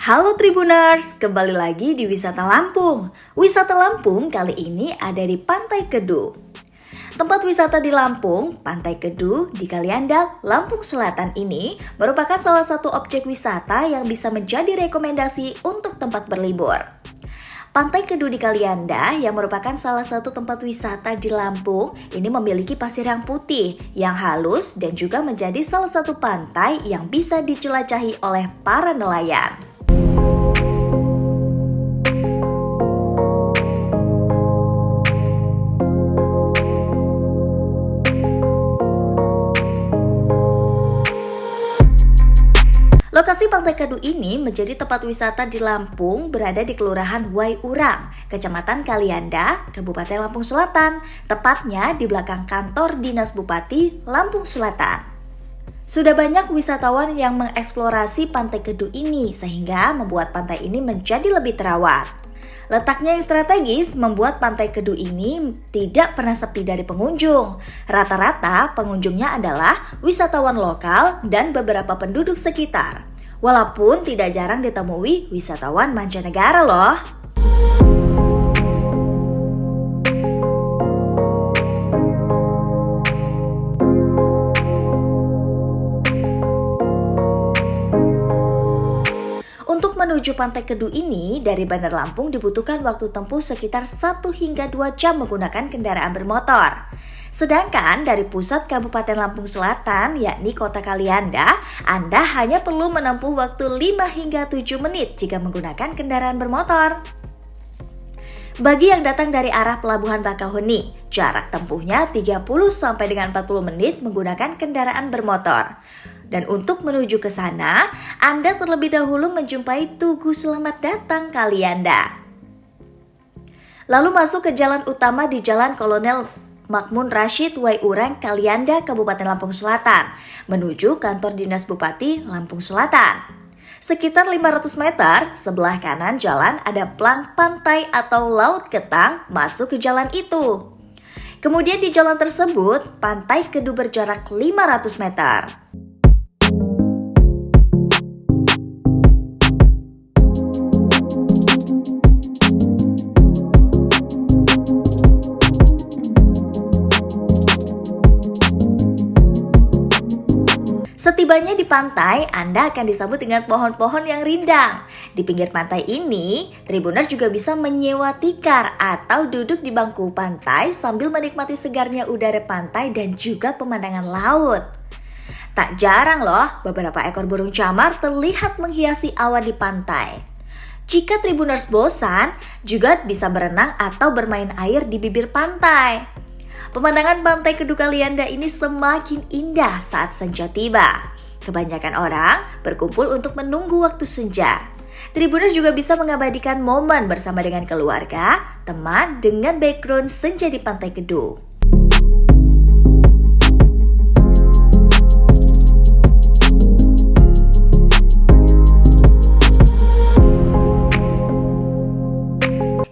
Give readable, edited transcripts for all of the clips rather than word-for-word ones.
Halo Tribuners, kembali lagi di Wisata Lampung. Wisata Lampung kali ini ada di Pantai Kedu. Tempat wisata di Lampung, Pantai Kedu di Kalianda, Lampung Selatan ini merupakan salah satu objek wisata yang bisa menjadi rekomendasi untuk tempat berlibur. Pantai Kedu di Kalianda yang merupakan salah satu tempat wisata di Lampung ini memiliki pasir yang putih, yang halus dan juga menjadi salah satu pantai yang bisa dijelajahi oleh para nelayan. Lokasi Pantai Kedu ini menjadi tempat wisata di Lampung berada di Kelurahan Waiurang, Kecamatan Kalianda, Kabupaten Lampung Selatan, tepatnya di belakang kantor Dinas Bupati Lampung Selatan. Sudah banyak wisatawan yang mengeksplorasi Pantai Kedu ini sehingga membuat pantai ini menjadi lebih terawat. Letaknya yang strategis membuat Pantai Kedu ini tidak pernah sepi dari pengunjung. Rata-rata pengunjungnya adalah wisatawan lokal dan beberapa penduduk sekitar. Walaupun tidak jarang ditemui wisatawan mancanegara loh. Untuk menuju Pantai Kedu ini, dari Bandar Lampung dibutuhkan waktu tempuh sekitar 1 hingga 2 jam menggunakan kendaraan bermotor. Sedangkan dari pusat Kabupaten Lampung Selatan, yakni Kota Kalianda, Anda hanya perlu menempuh waktu 5 hingga 7 menit jika menggunakan kendaraan bermotor. Bagi yang datang dari arah Pelabuhan Bakauheni, jarak tempuhnya 30 sampai dengan 40 menit menggunakan kendaraan bermotor. Dan untuk menuju ke sana, Anda terlebih dahulu menjumpai Tugu Selamat Datang Kalianda. Lalu masuk ke jalan utama di Jalan Kolonel Makmun Rashid Waiurang Kalianda, Kabupaten Lampung Selatan, menuju kantor Dinas Bupati Lampung Selatan. Sekitar 500 meter, sebelah kanan jalan ada plang pantai atau Laut Ketang masuk ke jalan itu. Kemudian di jalan tersebut, Pantai Kedu berjarak 500 meter. Setibanya di pantai, Anda akan disambut dengan pohon-pohon yang rindang. Di pinggir pantai ini, Tribuners juga bisa menyewa tikar atau duduk di bangku pantai sambil menikmati segarnya udara pantai dan juga pemandangan laut. Tak jarang loh, beberapa ekor burung camar terlihat menghiasi awan di pantai. Jika Tribuners bosan, juga bisa berenang atau bermain air di bibir pantai. Pemandangan Pantai Kedu Kalianda ini semakin indah saat senja tiba. Kebanyakan orang berkumpul untuk menunggu waktu senja. Tribuners juga bisa mengabadikan momen bersama dengan keluarga, teman dengan background senja di Pantai Kedu.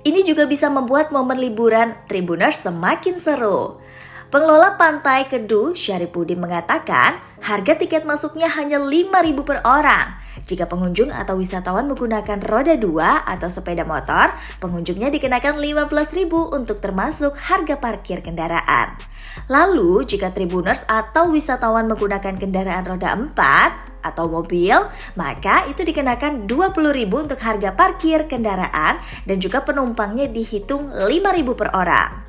Ini juga bisa membuat momen liburan Tribuners semakin seru. Pengelola Pantai Kedu, Syaripudin mengatakan, harga tiket masuknya hanya Rp5.000 per orang. Jika pengunjung atau wisatawan menggunakan roda 2 atau sepeda motor, pengunjungnya dikenakan Rp15.000 untuk termasuk harga parkir kendaraan. Lalu, jika Tribuners atau wisatawan menggunakan kendaraan roda 4 atau mobil, maka itu dikenakan Rp20.000 untuk harga parkir kendaraan dan juga penumpangnya dihitung Rp5.000 per orang.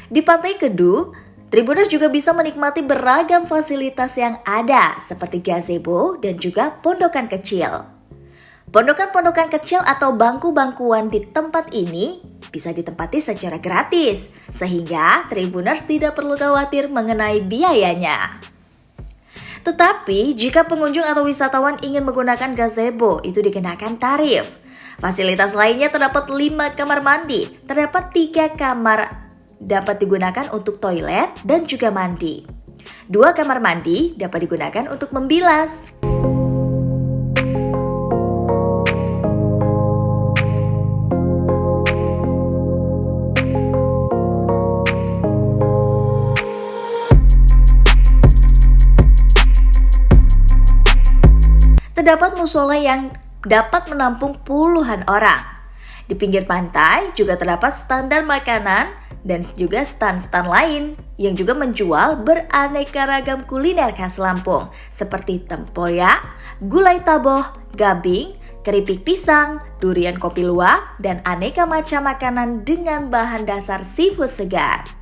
Di Pantai Kedu, Tribuners juga bisa menikmati beragam fasilitas yang ada seperti gazebo dan juga pondokan kecil. Pondokan-pondokan kecil atau bangku-bangkuan di tempat ini bisa ditempati secara gratis, sehingga Tribuners tidak perlu khawatir mengenai biayanya. Tetapi jika pengunjung atau wisatawan ingin menggunakan gazebo, itu dikenakan tarif. Fasilitas lainnya terdapat 5 kamar mandi, terdapat 3 kamar dapat digunakan untuk toilet dan juga mandi. 2 kamar mandi dapat digunakan untuk membilas. Terdapat musola yang dapat menampung puluhan orang. Di pinggir pantai juga terdapat standar makanan dan juga stand-stand lain yang juga menjual beraneka ragam kuliner khas Lampung seperti tempoyak, gulai taboh, gabing, keripik pisang, durian kopi luwak, dan aneka macam makanan dengan bahan dasar seafood segar.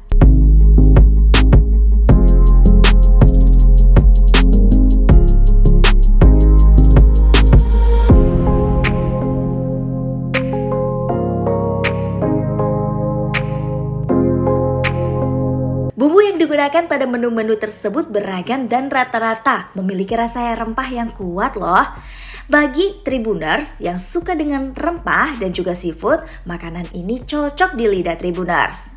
Bumbu yang digunakan pada menu-menu tersebut beragam dan rata-rata memiliki rasa rempah yang kuat loh. Bagi Tribuners yang suka dengan rempah dan juga seafood, makanan ini cocok di lidah Tribuners.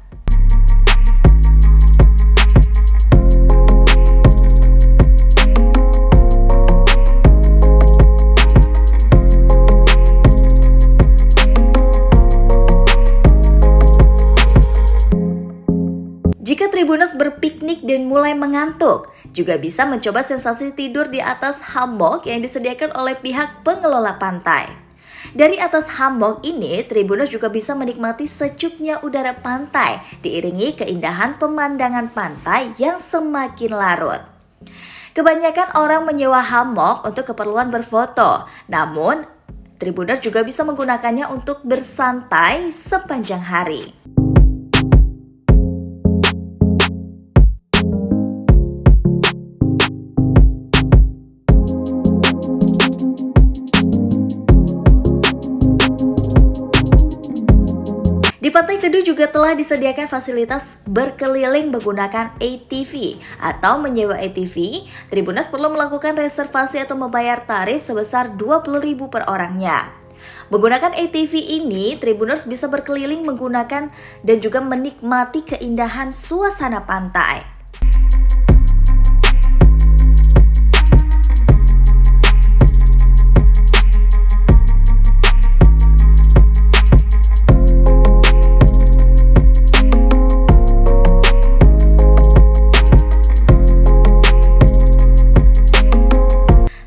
Jika Tribuners berpiknik dan mulai mengantuk, juga bisa mencoba sensasi tidur di atas hammock yang disediakan oleh pihak pengelola pantai. Dari atas hammock ini, Tribuners juga bisa menikmati sejuknya udara pantai, diiringi keindahan pemandangan pantai yang semakin larut. Kebanyakan orang menyewa hammock untuk keperluan berfoto, namun Tribuners juga bisa menggunakannya untuk bersantai sepanjang hari. Di Pantai Kedu juga telah disediakan fasilitas berkeliling menggunakan ATV atau menyewa ATV. Tribuners perlu melakukan reservasi atau membayar tarif sebesar 20.000 per orangnya. Menggunakan ATV ini, Tribuners bisa berkeliling menggunakan dan juga menikmati keindahan suasana pantai.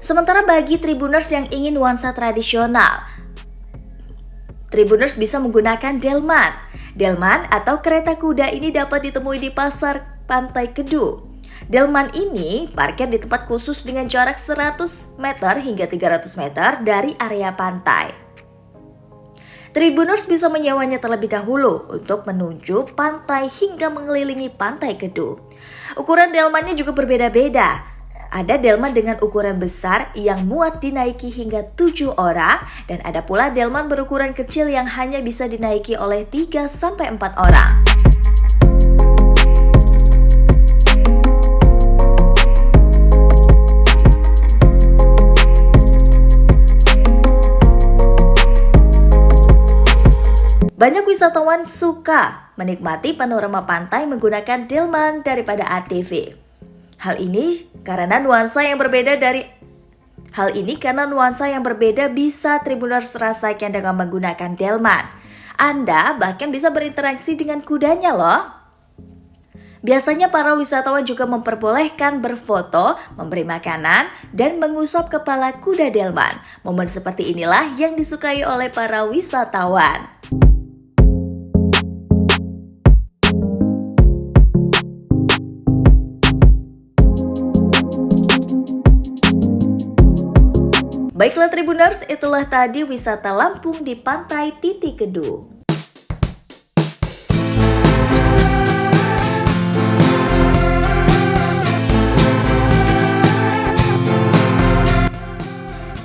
Sementara bagi Tribuners yang ingin nuansa tradisional, Tribuners bisa menggunakan delman. Delman atau kereta kuda ini dapat ditemui di pasar Pantai Kedu. Delman ini parkir di tempat khusus dengan jarak 100 meter hingga 300 meter dari area pantai. Tribuners bisa menyewanya terlebih dahulu untuk menuju pantai hingga mengelilingi Pantai Kedu. Ukuran delmannya juga berbeda-beda. Ada delman dengan ukuran besar yang muat dinaiki hingga 7 orang dan ada pula delman berukuran kecil yang hanya bisa dinaiki oleh 3-4 orang. Banyak wisatawan suka menikmati panorama pantai menggunakan delman daripada ATV. Hal ini karena nuansa yang berbeda bisa Tribuners rasakan dengan menggunakan delman. Anda bahkan bisa berinteraksi dengan kudanya loh. Biasanya para wisatawan juga memperbolehkan berfoto, memberi makanan, dan mengusap kepala kuda delman. Momen seperti inilah yang disukai oleh para wisatawan. Baiklah Tribuners, itulah tadi wisata Lampung di Pantai Titi Kedu.